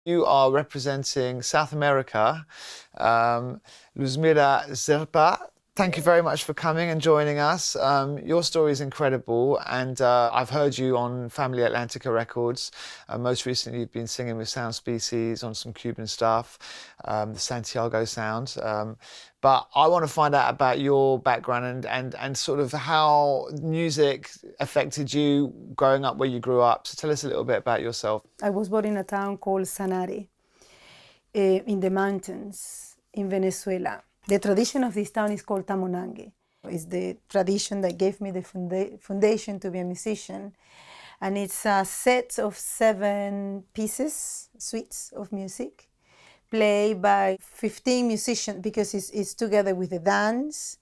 You are representing South America, Luzmira Zerpa. Thank you very much for coming and joining us. Your story is incredible, and I've heard you on Family Atlantica records. Most recently, you've been singing with Sound Species on some Cuban stuff, the Santiago sound. But I want to find out about your background and sort of how music affected you growing up where you grew up. So tell us a little bit about yourself. I was born in a town called Sanare, in the mountains in Venezuela. The tradition of this town is called tamonangue. It's the tradition that gave me the foundation to be a musician. And it's a set of 7 pieces, suites of music, played by 15 musicians, because it's together with the dance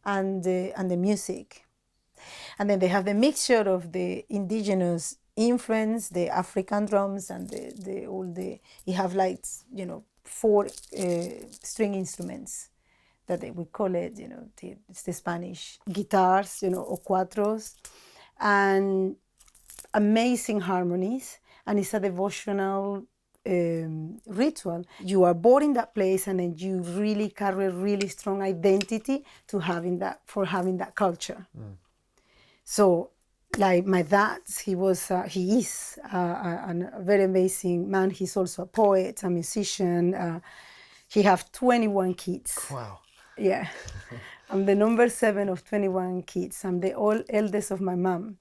and the music. And then they have the mixture of the indigenous influence, the African drums, and you have 4 string instruments that we call it, it's the Spanish guitars, or cuatros, and amazing harmonies. And it's a devotional ritual. You are born in that place, and then you really carry a really strong identity for having that culture. So, like my dad, he is a very amazing man. He's also a poet, a musician. He has 21 kids. Wow. Yeah. I'm the number 7 of 21 kids. I'm the eldest of my mom.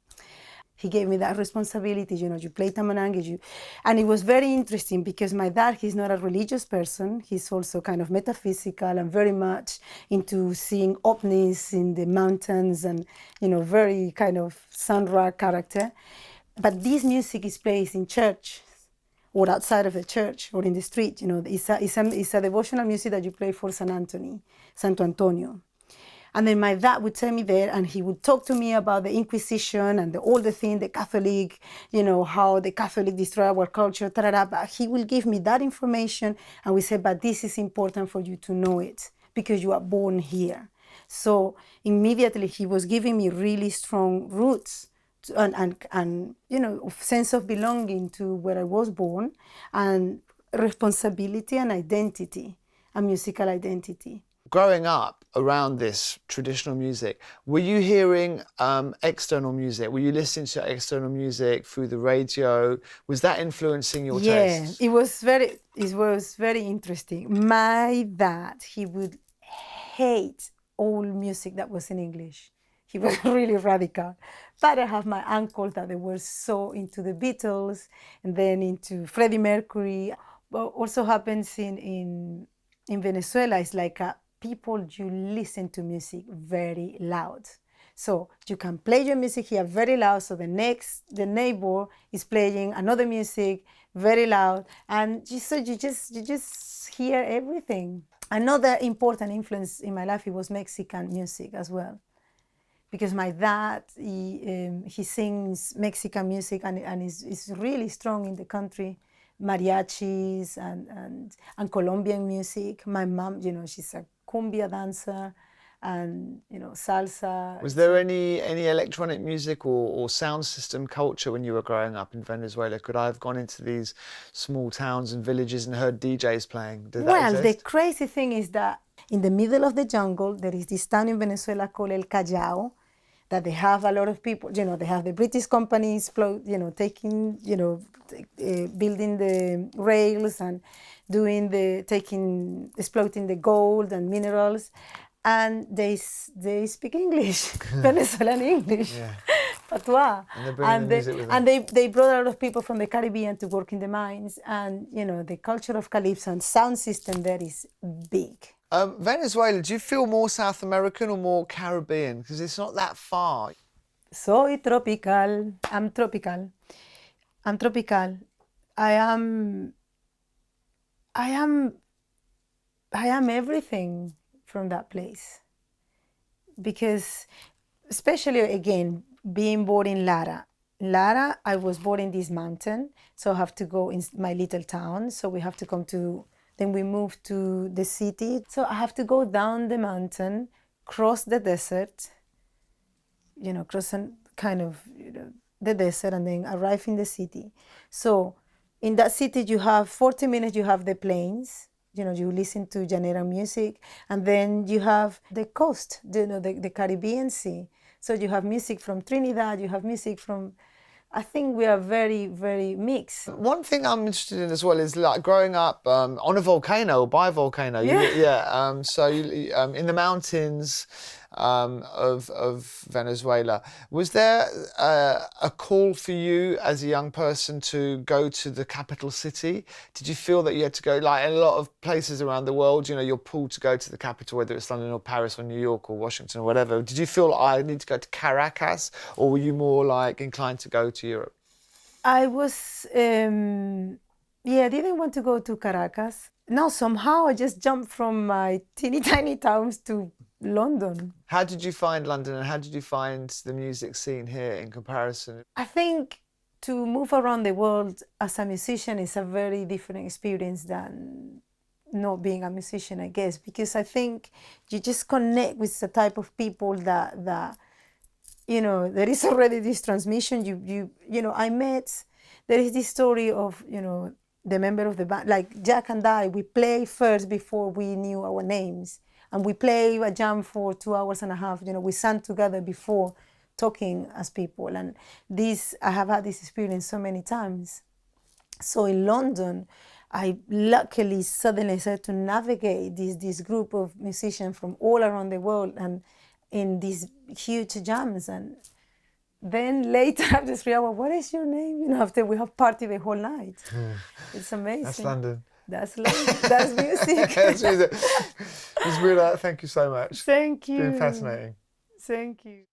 He gave me that responsibility, you play tamonangue. And it was very interesting because my dad, he's not a religious person. He's also kind of metaphysical and very much into seeing ovnis in the mountains and, very kind of Sandra character. But this music is played in church or outside of the church or in the street. It's a devotional music that you play for Santo Antonio. And then my dad would take me there, and he would talk to me about the Inquisition and all the thing, the Catholic, how the Catholic destroyed our culture, but he will give me that information, and we say, but this is important for you to know it because you are born here. So immediately he was giving me really strong roots and sense of belonging to where I was born, and responsibility and identity, a musical identity. Growing up around this traditional music, were you hearing external music? Were you listening to external music through the radio? Was that influencing your taste? Yeah, it was very interesting. My dad, he would hate all music that was in English. He was really radical. But I have my uncles that they were so into the Beatles and then into Freddie Mercury. What also happens in Venezuela is like people, you listen to music very loud. So you can play your music here very loud, so the neighbor is playing another music very loud, and you just hear everything. Another important influence in my life, it was Mexican music as well, because my dad, he sings Mexican music and is really strong in the country. Mariachis and Colombian music. My mom, she's a cumbia dancer and, salsa. Was there any electronic music or sound system culture when you were growing up in Venezuela? Could I have gone into these small towns and villages and heard DJs playing? Did that exist? The crazy thing is that in the middle of the jungle, there is this town in Venezuela called El Callao, that they have a lot of people, they have the British companies, taking, building the rails and exploiting the gold and minerals. And they speak English, Venezuelan English, Yeah. patois. And they brought a lot of people from the Caribbean to work in the mines. And, the culture of calypso and sound system there is big. Venezuela, do you feel more South American or more Caribbean? Because it's not that far. Soy tropical. I'm tropical. I am everything from that place. Because, especially again, being born in Lara. Lara, I was born in this mountain, so I have to go in my little town. So we have to come to. Then we moved to the city. So I have to go down the mountain, cross the desert, cross the desert and then arrive in the city. So in that city, you have 40 minutes, you have the plains, you listen to Llanera music, and then you have the coast, the Caribbean Sea. So you have music from Trinidad, you have music from, I think we are very, very mixed. One thing I'm interested in as well is like growing up on a volcano or by a volcano. Yeah. So in the mountains of Venezuela, was there a call for you as a young person to go to the capital city? Did you feel that you had to go, like in a lot of places around the world, you're pulled to go to the capital, whether it's London or Paris or New York or Washington or whatever. Did you feel like I need to go to Caracas, or were you more like inclined to go to Europe? I was, I didn't want to go to Caracas. No, somehow I just jumped from my teeny tiny towns to London. How did you find London, and how did you find the music scene here in comparison? I think to move around the world as a musician is a very different experience than not being a musician, I guess, because I think you just connect with the type of people that there is already this transmission. There is this story of, the member of the band, like Jack and I, we play first before we knew our names. And we play a jam for 2.5 hours. We sang together before talking as people. And I have had this experience so many times. So in London, I luckily suddenly started to navigate this group of musicians from all around the world and in these huge jams. And then later, after 3 hours, what is your name? After we have partied the whole night. It's amazing. That's London. That's London. That's music. That's music. Luzmira, thank you so much. Thank you. It's been fascinating. Thank you.